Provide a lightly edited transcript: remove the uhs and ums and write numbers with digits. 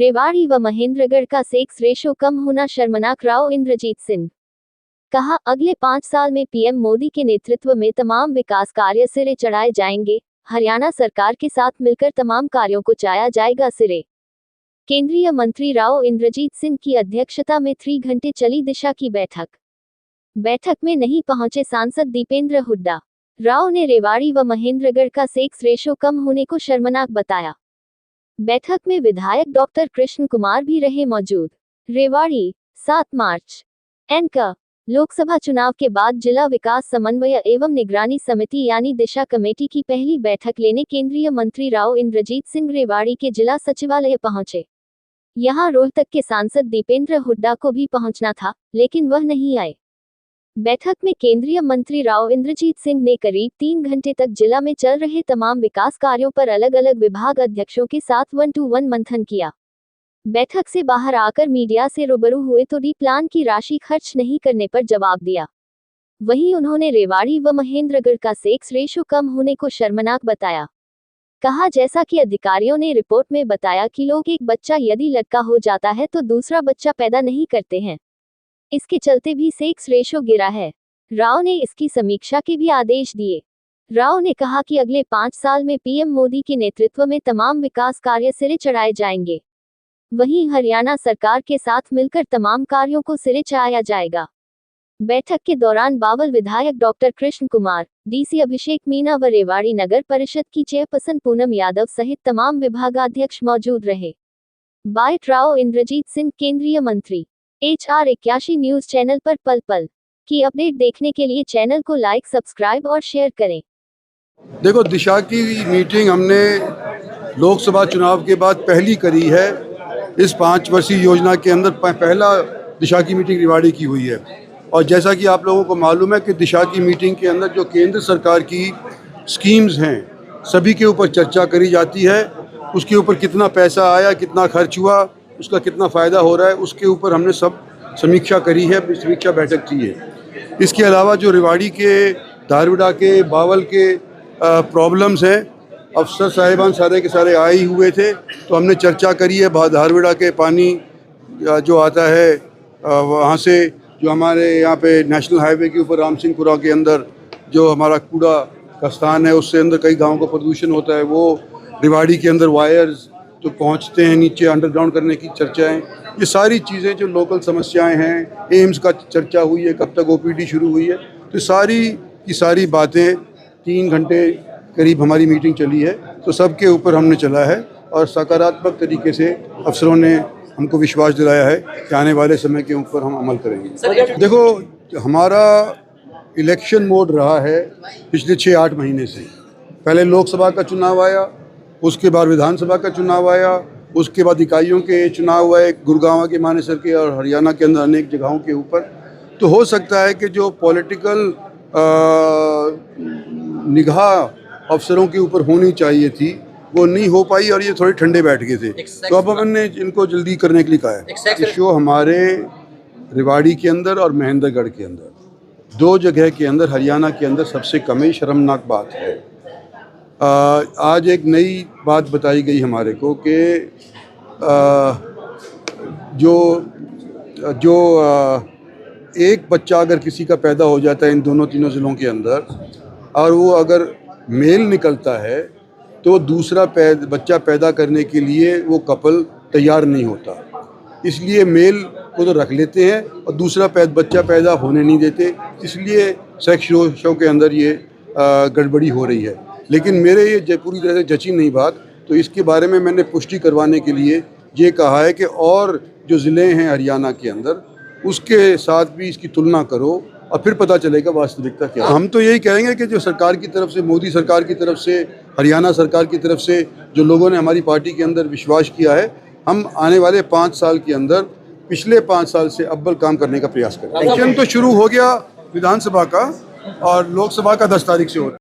रेवाड़ी व महेंद्रगढ़ का sex ratio कम होना शर्मनाक, राव इंद्रजीत सिंह। कहा, अगले 5 साल में पीएम मोदी के नेतृत्व में तमाम विकास कार्य सिरे चढ़ाए जाएंगे। हरियाणा सरकार के साथ मिलकर तमाम कार्यों को चढ़ाया जाएगा सिरे। केंद्रीय मंत्री राव इंद्रजीत सिंह की अध्यक्षता में 3 घंटे चली दिशा की बैठक में नहीं पहुंचे सांसद दीपेंद्र हुड्डा। राव ने रेवाड़ी व महेंद्रगढ़ का सेक्स रेशो कम होने को शर्मनाक बताया। बैठक में विधायक डॉक्टर कृष्ण कुमार भी रहे मौजूद। रेवाड़ी, 7 मार्च। एंकर, लोकसभा चुनाव के बाद जिला विकास समन्वय एवं निगरानी समिति यानी दिशा कमेटी की पहली बैठक लेने केंद्रीय मंत्री राव इंद्रजीत सिंह रेवाड़ी के जिला सचिवालय पहुंचे। यहां रोहतक के सांसद दीपेंद्र हुड्डा को भी पहुंचना था, लेकिन वह नहीं आए। बैठक में केंद्रीय मंत्री राव इंद्रजीत सिंह ने करीब 3 घंटे तक जिला में चल रहे तमाम विकास कार्यों पर अलग अलग विभाग अध्यक्षों के साथ 1-to-1 मंथन किया। बैठक से बाहर आकर मीडिया से रूबरू हुए तो डी प्लान की राशि खर्च नहीं करने पर जवाब दिया। वहीं उन्होंने रेवाड़ी व महेंद्रगढ़ का सेक्स रेशो कम होने को शर्मनाक बताया। कहा, जैसा कि अधिकारियों ने रिपोर्ट में बताया कि लोग एक बच्चा यदि लड़का हो जाता है तो दूसरा बच्चा पैदा नहीं करते हैं। इसके चलते भी सेक्स रेशो गिरा है। राव ने इसकी समीक्षा के भी आदेश दिए। राव ने कहा कि अगले 5 साल में पीएम मोदी के नेतृत्व में तमाम विकास कार्य सिरे चढ़ाए जाएंगे। वहीं हरियाणा सरकार के साथ मिलकर तमाम कार्यों को सिरे चढ़ाया जाएगा। बैठक के दौरान बावल विधायक डॉक्टर कृष्ण कुमार, डीसी अभिषेक मीना व रेवाड़ी नगर परिषद की चेयरपर्सन पूनम यादव सहित तमाम विभागाध्यक्ष मौजूद रहे। बाइट राव इंद्रजीत सिंह, केंद्रीय मंत्री। HR 81 न्यूज चैनल पर पल पल की अपडेट देखने के लिए चैनल को लाइक, सब्सक्राइब और शेयर करें। देखो, दिशा की मीटिंग हमने लोकसभा चुनाव के बाद पहली करी है। इस 5 वर्षीय योजना के अंदर पहला दिशा की मीटिंग रेवाड़ी की हुई है। और जैसा कि आप लोगों को मालूम है कि दिशा की मीटिंग के अंदर जो केंद्र सरकार की स्कीम्स हैं सभी के ऊपर चर्चा करी जाती है। उसके ऊपर कितना पैसा आया, कितना खर्च हुआ, उसका कितना फ़ायदा हो रहा है, उसके ऊपर हमने सब समीक्षा करी है, समीक्षा बैठक की है। इसके अलावा जो रेवाड़ी के, धारवाड़ा के, बावल के प्रॉब्लम्स हैं, अफसर साहिबान सारे के सारे आए ही हुए थे, तो हमने चर्चा करी है। धारवाड़ा के पानी जो आता है वहाँ से जो हमारे यहाँ पे नेशनल हाईवे के ऊपर राम सिंहपुरा के अंदर जो हमारा कूड़ा का स्थान है, उससे अंदर कई गाँवों का प्रदूषण होता है, वो रेवाड़ी के अंदर वायर्स जो पहुंचते हैं नीचे, अंडरग्राउंड करने की चर्चाएं, ये सारी चीज़ें जो लोकल समस्याएं हैं, एम्स का चर्चा हुई है, कब तक OPD शुरू हुई है, तो सारी की सारी बातें 3 घंटे करीब हमारी मीटिंग चली है। तो सब के ऊपर हमने चला है और सकारात्मक तरीके से अफसरों ने हमको विश्वास दिलाया है कि आने वाले समय के ऊपर हम अमल करेंगे। देखो, हमारा इलेक्शन मोड रहा है पिछले 6-8 महीने से। पहले लोकसभा का चुनाव आया, उसके बाद विधानसभा का चुनाव आया, उसके बाद इकाइयों के चुनाव हुए गुड़गांव के, मानेसर के और हरियाणा के अंदर अनेक जगहों के ऊपर। तो हो सकता है कि जो पॉलिटिकल निगाह अफसरों के ऊपर होनी चाहिए थी वो नहीं हो पाई और ये थोड़े ठंडे बैठ गए थे। तो अब हमने इनको जल्दी करने के लिए कहा है। ये शो हमारे रेवाड़ी के अंदर और महेंद्रगढ़ के अंदर 2 जगह के अंदर हरियाणा के अंदर सबसे कम ही शर्मनाक बात है। आज एक नई बात बताई गई हमारे को कि जो एक बच्चा अगर किसी का पैदा हो जाता है इन तीनों ज़िलों के अंदर और वो अगर मेल निकलता है तो दूसरा बच्चा पैदा करने के लिए वो कपल तैयार नहीं होता। इसलिए मेल को तो रख लेते हैं और दूसरा बच्चा पैदा होने नहीं देते। इसलिए सेक्स शो के अंदर ये गड़बड़ी हो रही है। लेकिन मेरे ये पूरी तरह से जची नहीं बात, तो इसके बारे में मैंने पुष्टि करवाने के लिए ये कहा है कि और जो ज़िले हैं हरियाणा के अंदर उसके साथ भी इसकी तुलना करो और फिर पता चलेगा वास्तविकता क्या है। हम तो यही कहेंगे कि जो सरकार की तरफ से, मोदी सरकार की तरफ से, हरियाणा सरकार की तरफ से जो लोगों ने हमारी पार्टी के अंदर विश्वास किया है, हम आने वाले 5 साल के अंदर पिछले 5 साल से अव्वल काम करने का प्रयास करें। इलेक्शन तो शुरू हो गया विधानसभा का और लोकसभा का 10 तारीख से हो रहा है।